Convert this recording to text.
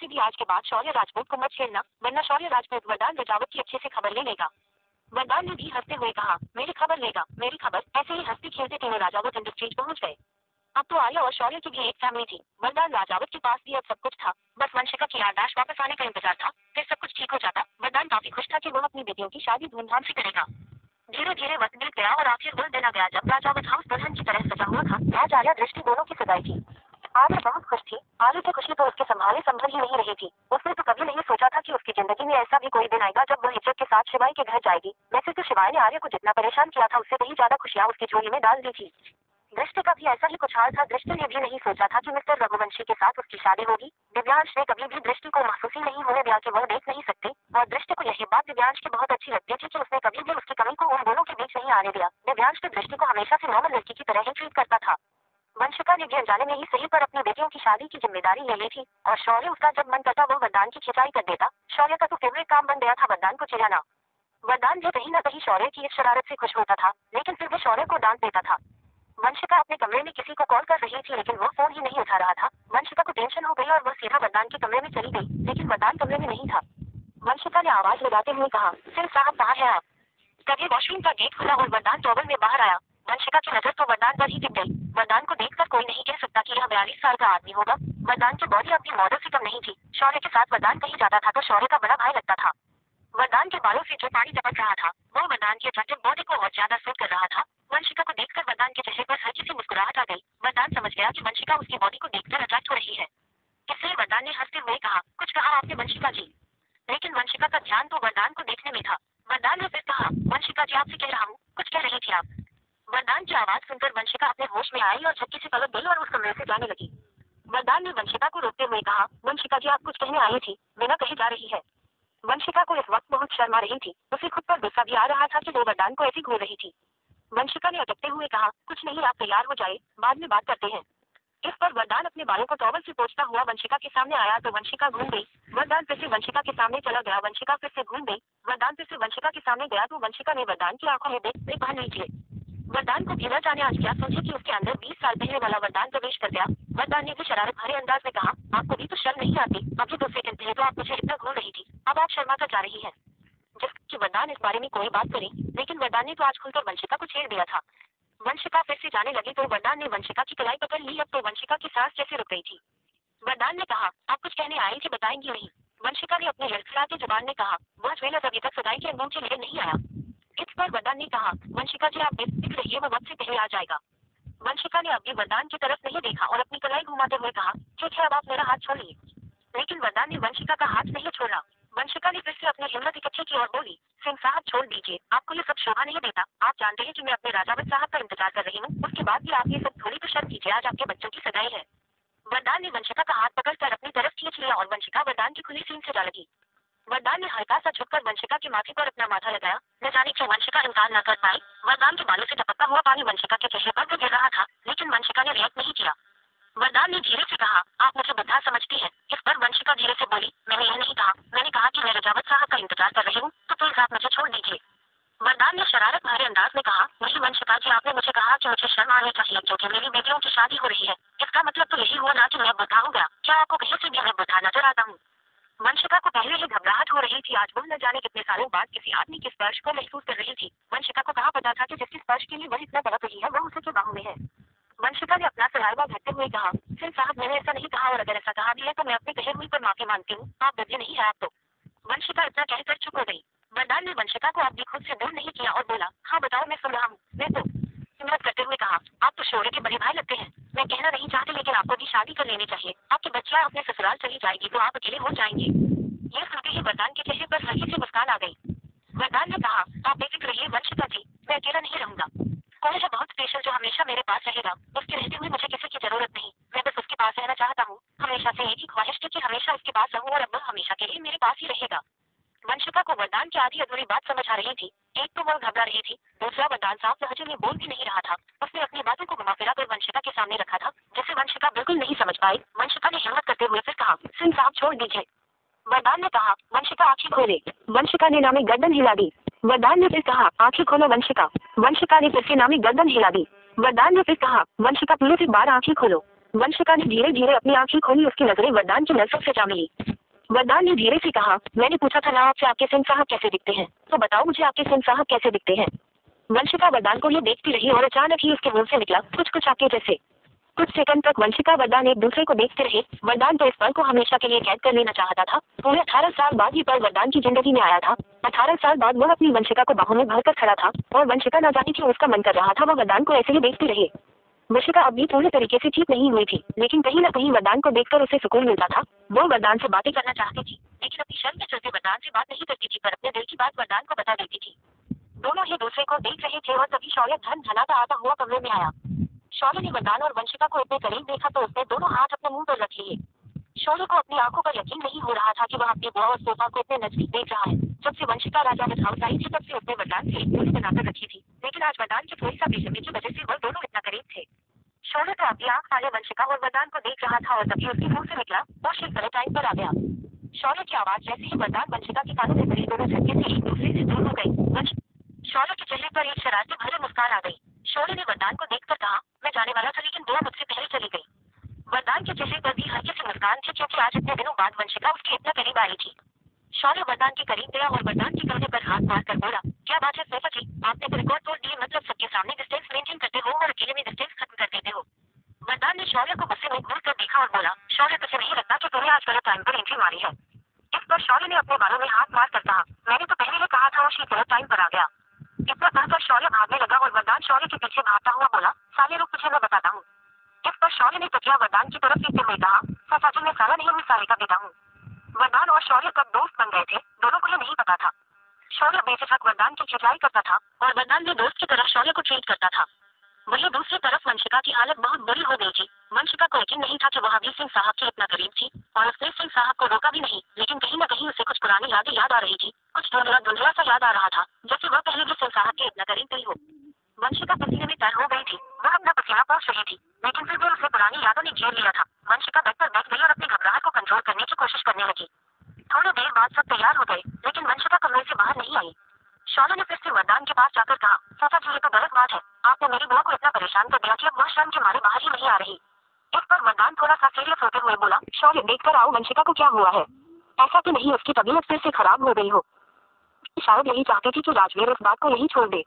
से भी आज के बाद शौर्य राजपूत को मत छेड़ना, वरना शौर्य राजपूत वरदान रजावत की अच्छे से खबर ले लेगा। वरदान ने भी हंसते हुए कहा, मेरी खबर लेगा, मेरी खबर। ऐसे ही हंसते खेलते तीनों राजावत इंडस्ट्रीज पहुंच गए। अब तो आर्य और शौर्य की भी एक फैमिली थी। वरदान राजावत के पास भी अब सब कुछ था, बस वंशिका की याददाश्त वापस आने का इंतजार था, फिर सब कुछ ठीक हो जाता। वरदान काफी खुश था कि वो अपनी बेटियों की शादी धूमधाम से करेगा। धीरे धीरे वक्त बीत गया और आखिर वो दिन आ गया जब राजावत हाउस दुल्हन की तरह सजा हुआ था। आज आर्य दृष्टि दोनों की सगाई थी। आर्य बहुत खुश थी। आर्य की खुशी तो उसके संभाले संभल ही नहीं रही थी। उसने तो कभी नहीं सोचा था कि उसकी जिंदगी में ऐसा भी कोई दिन आएगा जब वो इज्जत के साथ शिवाई के घर जाएगी। वैसे तो शिवाई ने आर्य को जितना परेशान किया था उससे कहीं ज्यादा खुशियां उसकी झोली में डाल दी थी। दृष्टि का भी ऐसा ही कुछ हाल था। दृष्टि ने भी नहीं सोचा था कि मिस्टर रघुवंशी के साथ उसकी शादी होगी। दिव्यांश ने कभी भी दृष्टि को महसूस ही नहीं होने दिया कि वह देख नहीं सकती, और दृष्टि को यही बात दिव्यांश की बहुत अच्छी लगती थी कि उसने कभी भी उसकी कमी को उन दोनों के बीच नहीं आने दिया। दिव्यांश तो दृष्टि को हमेशा से नॉर्मल लड़की की तरह ही ट्रीट करता था। वंशिका ने भी अनजाने में ही सही पर अपनी बेटियों की शादी की जिम्मेदारी ले ली थी, और शौर्य उसका जब मन करता वो वरदान की खिंचाई कर देता। शौर्य का तो फेवरेट काम बन गया था वरदान को चिढ़ाना। वरदान भी कहीं न कहीं शौर्य की इस शरारत से खुश होता था, लेकिन फिर भी शौर्य को डांट देता था। वंशिका अपने कमरे में किसी को कॉल कर रही थी, लेकिन वो फोन ही नहीं उठा रहा था। वंशिका को टेंशन हो गई और वो सीधा वरदान के कमरे में चली गई, लेकिन वरदान कमरे में नहीं था। वंशिका ने आवाज लगाते हुए कहा, सिंह साहब कहाँ है आप? तभी वॉशरूम का गेट खुला और वरदान टॉवल में बाहर आया। वंशिका की नजर तो वरदान पर ही टिक गई। वरदान को देखकर कोई नहीं कह सकता कि यह 42 साल का आदमी होगा। वरदान की बॉडी अपनी मॉडल से कम नहीं थी। शौर्य के साथ वरदान कहीं जाता था तो शौर्य का बड़ा भाई लगता था। वरदान के बालों से जो पानी टपक रहा था वो वरदान की अट्रैक्टिव बॉडी को और ज्यादा सूट कर रहा था। वंशिका को देखकर वरदान के चेहरे पर हल्की सी मुस्कुराहट आ गई। वरदान समझ गया कि वंशिका उसकी बॉडी को देखकर अट्रैक्ट हो रही है, इसलिए वरदान ने हंसते हुए कहा, कुछ कहा आपने वंशिका जी? लेकिन वंशिका का ध्यान तो वरदान को देखने में था। वरदान ने फिर कहा, वंशिका जी आपसे कह रहा हूँ, कुछ कह रही थी आप? वरदान की आवाज सुनकर वंशिका अपने होश में आई और झटके से पलट गई और उस कमरे से जाने लगी। वरदान ने वंशिका को रोकते हुए कहा, वंशिका जी आप कुछ कहने आई थी, बिना कहीं जा रही है। वंशिका को इस वक्त बहुत शर्म आ रही थी। उसे खुद पर गुस्सा भी आ रहा था कि वो वरदान को ऐसी घूर रही थी। वंशिका ने अटकते हुए कहा, कुछ नहीं आप तैयार हो जाए, बाद में बात करते हैं। इस पर वरदान अपने बालों को टॉवल से पोंछता हुआ वंशिका के सामने आया तो वंशिका घूम गई। वरदान फिर से वंशिका के सामने चला गया। वंशिका फिर से घूम गई। वरदान फिर से वंशिका के सामने गया तो वंशिका ने वरदान की आंखों में देखते बाहर निकले। वरदान को भी न जाने आज क्या सोचे कि उसके अंदर 20 साल पहले वाला वरदान प्रवेश कर गया। वरदान ने भी शरारत भरे अंदाज में कहा, आपको भी तो शर्म नहीं आती? अभी 2 सेकंड पहले तो आप मुझे इतना घूर रही थी, अब आप शर्मा कर जा रही है। जिसकी वरदान इस बारे में कोई बात करी, लेकिन वरदान ने तो आज खुलकर वंशिका को छेड़ दिया था। वंशिका फिर से जाने लगी तो वरदान ने वंशिका की कलाई पकड़ ली। अब तो वंशिका की सांस जैसे रुक गई थी। वरदान ने कहा, आप कुछ कहने आई थी, बताएंगी नहीं? वंशिका ने अपने लड़खड़ाते जुबान में कहा, वह ज्वेलर अभी तक सगाई के अंगूठे लेकर नहीं आया। इस पर वरदान ने कहा, वंशिका जी आप बेफिक्र रहिए, वो वक्त से पहले आ जाएगा। वंशिका ने अभी वरदान की तरफ नहीं देखा और अपनी कलाई घुमाते हुए कहा, ठीक है अब आप मेरा हाथ छोड़िए। लेकिन वरदान ने वंशिका का हाथ नहीं छोड़ा। वंशिका ने फिर से अपनी हिम्मत इकट्ठी की और बोली, सिंह साहब छोड़ दीजिए, आपको ये सब शोभा नहीं देता। आप जानते हैं कि मैं अपने राजावत साहब का इंतजार कर रही हूँ, उसके बाद भी आप ये सब थोड़ी तो शर्म कीजिए, आज आपके बच्चों की सगाई है। वरदान ने वंशिका का हाथ पकड़कर अपनी तरफ खींच लिया और वंशिका वरदान की खुली सीन से जा लगी। वरदान ने हल्का सा झुककर वंशिका के माथे पर अपना माथा लगाया। न जाने क्यों वंशिका इनकार न कर पाई। वरदान के बालों से टपकता हुआ पानी वंशिका के चेहरे पर भी गिर रहा था, लेकिन वंशिका ने रिएक्ट नहीं किया। वरदान ने धीरे से कहा, आप मुझे बुढ़ा समझती है? इस पर वंशिका धीरे से बोली, मैंने यह नहीं कहा, मैंने कहा कि मैं रजावत साहब का इंतजार कर रही हूँ, तो प्लीज आप मुझे छोड़ दीजिए। वरदान ने शरारत भरे अंदाज में कहा, नहीं वंशिका जी आपने मुझे कहा कि मुझे शर्म आनी चाहिए क्योंकि मेरी बेटियों की शादी हो रही है। इसका मतलब तो यही हुआ ना कि मैं बुढ़ा हो गया? क्या आपको कहीं से भी मैं बुढ़ा नजर आता हूँ? वंशिका को पहले ही घबराहट हो रही थी। आज वो न जाने कितने सालों बाद किसी आदमी के स्पर्श को महसूस कर रही थी। वंशिका को कहाँ पता था कि जिसके स्पर्श के लिए वह इतना तड़प रही है वो उसे के बाहों में है। वंशिका ने अपना सलाइवा भरते हुए कहा, सिंह साहब मैंने ऐसा नहीं कहा, और अगर ऐसा कहा भी है तो मैं अपने कहे हुए पर माफी मांगती हूँ। आप बदले नहीं है आप तो। वंशिका इतना कहकर चुप हो गई। वरदान ने वंशिका को अब भी खुद से दूर नहीं किया और बोला, हाँ बताओ मैं सुन रहा हूँ। मैं तो हिम्मत करते हुए कहा, आप तो शौर्य के बड़े भाई लगते हैं। मैं कहना नहीं चाहती लेकिन आपको भी शादी कर लेनी चाहिए। आपकी बच्चियां अपने ससुराल चली जाएगी तो आप अकेले हो जाएंगे। यह सुनते ही वरदान के चेहरे पर हल्की सी मुस्कान आ गई। वरदान ने कहा, आप बेफिक्र रहिए वंशिका जी, मैं अकेला नहीं रहूंगा। कोई है बहुत स्पेशल जो हमेशा मेरे पास रहेगा। उसके रहते हुए मुझे किसी की जरूरत नहीं, मैं बस उसके पास रहना चाहता हूँ। हमेशा से एक ही ख्वाहिश थी कि हमेशा उसके पास रहूं और अब वह हमेशा के लिए मेरे पास ही रहेगा। वंशिका को वरदान की आधी अधूरी बात समझ आ रही थी। एक तो वह घबरा रही थी, दूसरा वरदान साफ लहजे में बोल भी नहीं रहा था। उसने अपनी बातों को घुमा फिरा कर वंशिका के सामने रखा था, जिसे वंशिका बिल्कुल नहीं समझ पाई। वंशिका ने हिम्मत करते हुए फिर कहा, सिंह साहब छोड़ दीजिए। वरदान ने कहा, वंशिका आंखें खोले। वंशिका ने नामी गर्दन हिला दी। वरदान ने फिर कहा, आंखें खोलो वंशिका। वंशिका ने फिर से नामी गर्दन हिला दी। वरदान ने फिर कहा, वंशिका प्लीज एक बार आंखें खोलो। वंशिका ने धीरे धीरे अपनी आंखें खोली। उसकी नजरें वरदान की नजरों से जा मिली। वरदान ने धीरे से कहा, मैंने पूछा था ना आपसे आपके सिंह साहब कैसे दिखते हैं, तो बताओ मुझे आपके सिंह साहब कैसे दिखते हैं। वंशिका वरदान को ये देखती रही और अचानक ही उसके मुंह से निकला, कुछ कुछ आपके जैसे। कुछ सेकंड तक वंशिका वरदान एक दूसरे को देखते रहे। वरदान तो इस पल को हमेशा के लिए कैद कर लेना चाहता था। पूरे 18 साल बाद ये पल वरदान की जिंदगी में आया था। 18 साल बाद वह अपनी वंशिका को बाहों में भरकर खड़ा था और वंशिका न जाने क्यों उसका मन कर रहा था वह वरदान को ऐसे ही देखती रही। वंशिका अब भी पूरी तरीके से ठीक नहीं हुई थी, लेकिन कहीं न कहीं वरदान को देखकर उसे सुकून मिलता था। वो वरदान से बातें करना चाहती थी, लेकिन अपनी शर्म के चलते वरदान से बात नहीं करती थी, पर अपने दिल की बात वरदान को बता देती थी। दोनों ही दूसरे को देख रहे थे और तभी शौर्य धन धनाता आता हुआ कमरे में आया। शौर्य ने वरदान और वंशिका को इतने करीब देखा तो उसने दोनों हाथ अपने मुंह पर रख लिए। शौर्य को अपनी आंखों पर यकीन नहीं हो रहा था कि वह अपनी बुआ और सोफा को इतने नजदीक देख रहा है। जब से वंशिका राजा में हाउस आई थी तब से उसने वरदान से एक दूरी बनाकर रखी थी, लेकिन आज वरदान की थोड़ी सा बेशर्मी की वजह से वह दोनों इतना करीब थे। शौर्य तो अपनी आंख वाले वंशिका और वरदान को देख रहा था और तभी उसके मुंह से निकला, और शिव गलत टाइम पर आ गया। शौर्य की आवाज जैसे ही वरदान वंशिका के कानों में पड़ी, दोनों झटके से एक दूसरे से दूर हो गई। शौर्य के चेहरे पर एक शरारती भरी मुस्कान आ गई। शौर्य ने वरदान को देखकर कहा, मैं जाने वाला था लेकिन बुआ मुझसे पहले चली गई। वरदान के चेहरे पर भी हल्की सी मुस्कान थी, क्योंकि आज इतने दिनों बाद वंशिका उसके इतना करीब आई थी। शौर्य वरदान के करीब गया और वरदान के कंधे पर हाथ मारकर बोला, क्या बात है सैफा जी, आपने तो रिकॉर्ड तोड़ दिए, मतलब सबके सामने डिस्टेंस मेंटेन करते हो और अकेले में डिस्टेंस खत्म कर देते हो। वरदान ने शौर्य को गुस्से में घूर कर देखा और बोला, शौर्य तुझे नहीं लगता कि तूने आज गलत टाइम पर एंट्री मारी है। इस पर शौर्य ने अपने बालों में हाथ मार कर कहा, मैंने तो पहले ही कहा था वो शी गलत टाइम पर आ गया। इतना कहकर शौर्य भागने लगा और वरदान शौर्य के पीछे भागता हुआ बोला, साले रुक, तुझे मैं बताता हूँ। इस पर शौर्य ने तकिया वरदान की तरफ देखते हुए कहा, सफा जी मैं साला नहीं हूँ, साले का बेटा हूँ। वरदान और शौर्य कब दोस्त बन गए थे, दोनों को ये नहीं पता था। शौर्य बेझिझक वरदान की खिंचाई करता था और वरदान भी दोस्त की तरह शौर्य को ट्रीट करता था। वहीं दूसरी तरफ वंशिका की हालत बहुत बुरी हो गई थी। वंशिका को यकीन नहीं था कि वह अभी सिंह साहब के इतना करीब थी और उसने सिंह साहब को रोका भी नहीं, लेकिन कहीं न कहीं उसे कुछ पुरानी यादें याद आ रही थी। कुछ धुंधला धुंधला सा याद आ रहा था, जैसे वह पहले भी सिंह साहब के इतना करीब गई हो। वंशिका पसीने में तर हो गई थी, वह अपना पसीना पोंछ रही थी, लेकिन फिर भी उसे पुरानी यादों ने घेर लिया था। वंशिका बेड पर बैठ गई और अपनी घबराहट को कंट्रोल करने की कोशिश करने लगी। थोड़ी देर बाद सब तैयार हो गए, लेकिन वंशिका कमरे से बाहर नहीं आई। शौर्य ने फिर से वरदान के पास जाकर कहा, चाचा जी ये तो गलत बात है, आपने मेरी बुआ को इतना परेशान कर दिया कि अब वह शर्म के मारे बाहर ही नहीं आ रही। इस पर वरदान थोड़ा सा सीरियस होते हुए बोला, शौर्य देखकर आओ वंशिका को क्या हुआ है। ऐसा तो नहीं उसकी तबीयत फिर से खराब हो गई हो। शायद यही चाहती थी कि राजवीर इस बात को यही छोड़ दे।